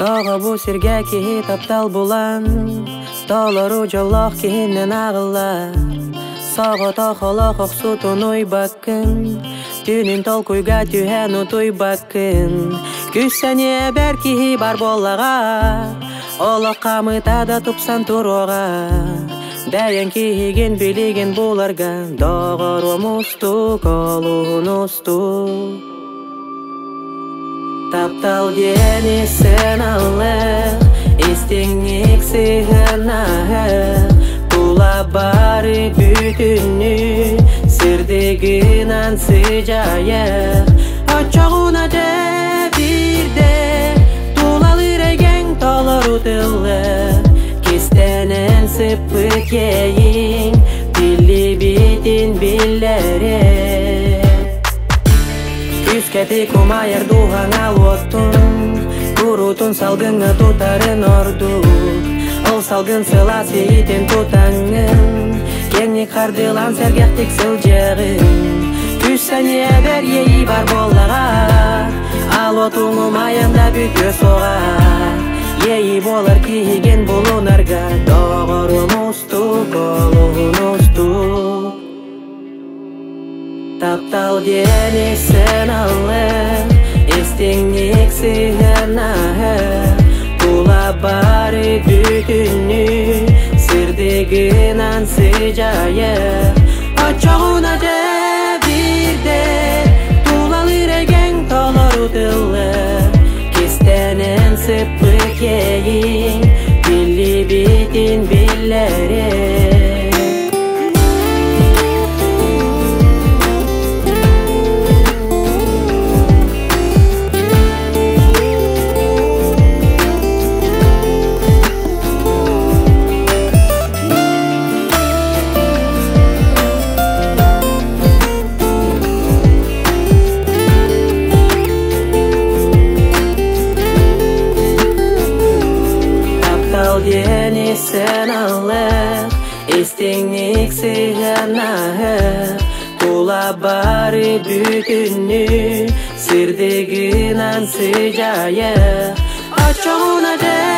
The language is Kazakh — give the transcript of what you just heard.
Тағы бұ серге кеге таптал болан, Талару жалақ кегеннен ағылар. Сағы тақылақ ақсу тұной бақын, Түнін тал көйға түйен ұтой бақын. Күссәне бәр кеге бар болаға, Олық қамытада тұпсан тұруға. Дәйен кеген білеген боларға, Дағыр омысту, қалуын ұсту. Таптал денесін алық, Истеңнік сығын ағық, Тула бары бүтіні, Сірдегін ансы жайық. Очағуна жа бірде, Тулалыр әген талар ұтылы, Кестенен сыпы кейін, Білі бетін білдері. Күскәті kumайыр дуған ал оттun, Kurutun salgını tutarın orduk. Ол салгын сыла сейтен тутаңын, Кенник қардылан сәргектік сылжығын. Күссәне бәр ейі бар болаға, Ал отуңым айында бүті соға. Ейі болар кейген болунарға, Дағырым ұсту, қолуын ұсту. Таптал денесін алып, Истеңнік сығын ағып, Тула бары бүтіні, Сірдегін ансы жайық. Очағуна жа бірде, Тулалыр әген талар ұтылы, Кестенен сыпы кейін, Білі бетін білдері. Денесін алық, Истеңнік сығын ағық, Тула бары бүтіні, Сірдегін ансы жайық. Очағуна жа